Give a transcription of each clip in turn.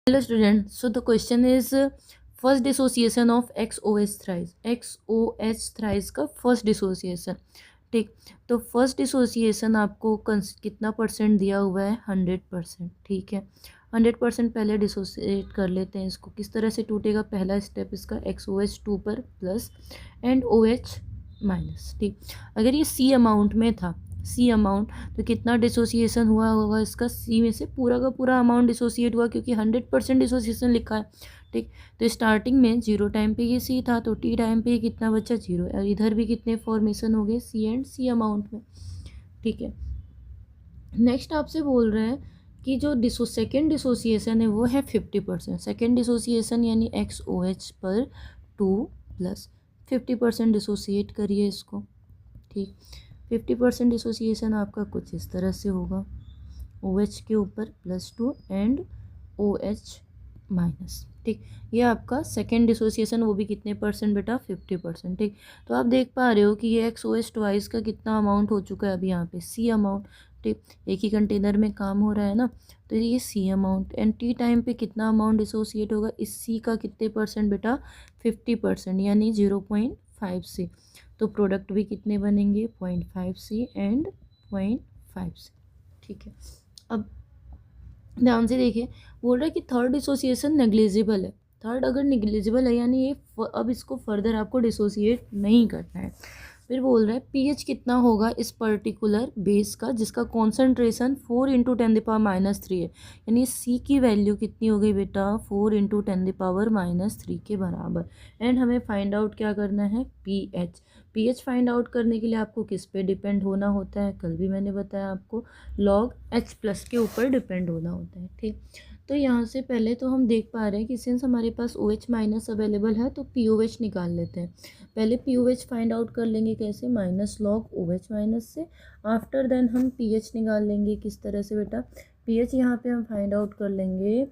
Hello student, so the question is first dissociation of XOH thrice. XOH thrice का first dissociation. ठीक, तो first dissociation आपको कितना percent दिया हुआ है? 100%. ठीक है, 100% पहले डिसोसिएट कर लेते हैं इसको. किस तरह से टूटेगा? पहला स्टेप इसका XOH2 पर प्लस एंड OH माइनस. ठीक, अगर ये C अमाउंट में था, C अमाउंट, तो कितना डिसोसिएशन हुआ होगा इसका? C में से पूरा का पूरा अमाउंट डिसोसिएट हुआ, क्योंकि 100% डिसोसिएशन लिखा है. ठीक, तो स्टार्टिंग में 0 टाइम पे ये C था, तो T टाइम पे ये कितना बचा? 0. और इधर भी कितने फॉर्मेशन हो गए? C एंड C अमाउंट में. ठीक है, नेक्स्ट आपसे बोल रहे हैं कि जो सेकेंड डिसोसिएशन है वो है 50%. सेकेंड डिसोसिएशन यानी XOH पर 2 प्लस 50% डिसोसिएट करिए इसको. ठीक, 50% डिसोसिएशन आपका कुछ इस तरह से होगा, OH के ऊपर +2 एंड OH माइनस. ठीक, ये आपका सेकेंड डिसोसिएशन, वो भी कितने परसेंट बेटा? 50%. ठीक, तो आप देख पा रहे हो कि ये XOH ट्वाइस का कितना अमाउंट हो चुका है अभी यहाँ पे? C amount. ठीक, एक ही कंटेनर में काम हो रहा है ना, तो ये C amount. And T time पे कितना अमाउंट डिसोसिएट होगा? इस C का कितने परसेंट बेटा? 50%, यानी 0.5 C. तो प्रोडक्ट भी कितने बनेंगे? 0.5 C एंड 0.5 C. ठीक है, अब ध्यान से देखिए, बोल रहा है कि थर्ड डिसोसिएशन नेग्लिजिबल है. थर्ड अगर नेग्लिजिबल है यानी ये अब इसको फर्दर आपको डिसोसिएट नहीं करना है. फिर बोल रहा है पीएच कितना होगा इस पर्टिकुलर बेस का जिसका कॉन्सेंट्रेशन 4 × 10⁻³ है. यानी सी की वैल्यू कितनी हो गई बेटा? 4 × 10⁻³ के बराबर. एंड हमें फाइंड आउट क्या करना है? पीएच. पीएच फाइंड आउट करने के लिए आपको किस पे डिपेंड होना होता है? कल भी मैंने बताया आपको, लॉग H+ के ऊपर डिपेंड होना होता है. ठीक, तो यहाँ से पहले तो हम देख पा रहे हैं कि सिंस हमारे पास OH माइनस अवेलेबल है तो POH निकाल लेते हैं. पहले POH फाइंड आउट कर लेंगे. कैसे? माइनस लॉग OH माइनस से. आफ्टर देन हम pH निकाल लेंगे. किस तरह से बेटा? pH यहाँ पे हम फाइंड आउट कर लेंगे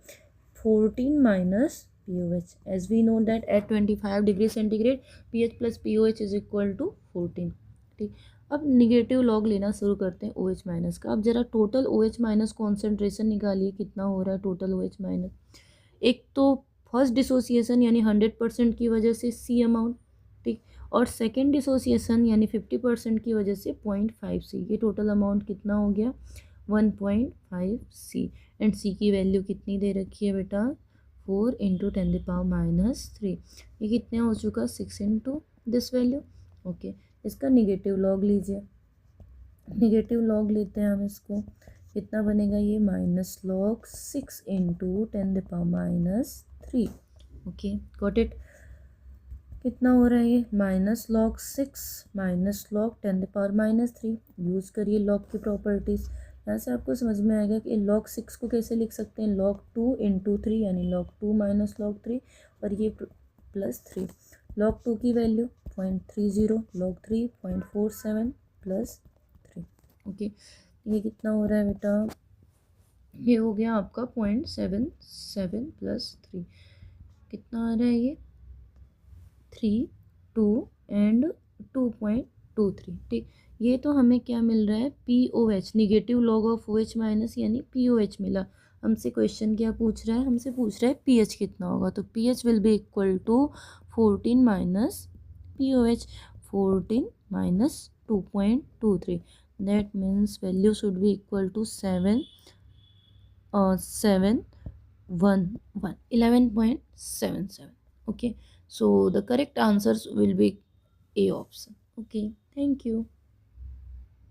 14 minus POH. As we know that at 25 degree centigrade pH plus POH is equal to 14. ठीक, अब निगेटिव लॉग लेना शुरू करते हैं OH माइनस का. अब जरा टोटल OH माइनस कॉन्सेंट्रेशन निकालिए, कितना हो रहा है टोटल OH माइनस. एक तो फर्स्ट डिसोसिएशन यानी 100% की वजह से C अमाउंट. ठीक, और सेकेंड डिसोसिएशन यानी 50% की वजह से 0.5 C. ये टोटल अमाउंट कितना हो गया? 1.5 C. एंड C की वैल्यू कितनी दे रखी है बेटा? 4 × 10⁻³ ये कितने हो चुका? 6 इंटू दिस वैल्यू. ओके, इसका निगेटिव लॉग लीजिए. निगेटिव लॉग लेते हैं हम इसको. कितना बनेगा ये? Minus log 6 × 10⁻³ okay, got it. कितना हो रहा है ये? Minus log 6 minus log 10⁻³ use करिए लॉग की प्रॉपर्टीज़. यहाँ से आपको समझ में आएगा कि log 6 को कैसे लिख सकते हैं? log 2 × 3 यानी log 2 माइनस log 3 और ये प्लस 3. log 2 की वैल्यू 0.30, log 3 0.47 प्लस 3. ओके, ये कितना हो रहा है बेटा? ये हो गया आपका 0.77 प्लस 3. कितना आ रहा है ये? 3, 2 एंड 2.23. ठीक, ये तो हमें क्या मिल रहा है? POH, negative log of OH minus यानी POH मिला. हमसे क्वेश्चन क्या पूछ रहा है? हमसे पूछ रहा है pH कितना होगा. तो pH will be equal to 14 minus POH. 14 minus 2.23. That means value should be equal to 11.77. Okay, so the correct answers will be A option. Okay, thank you.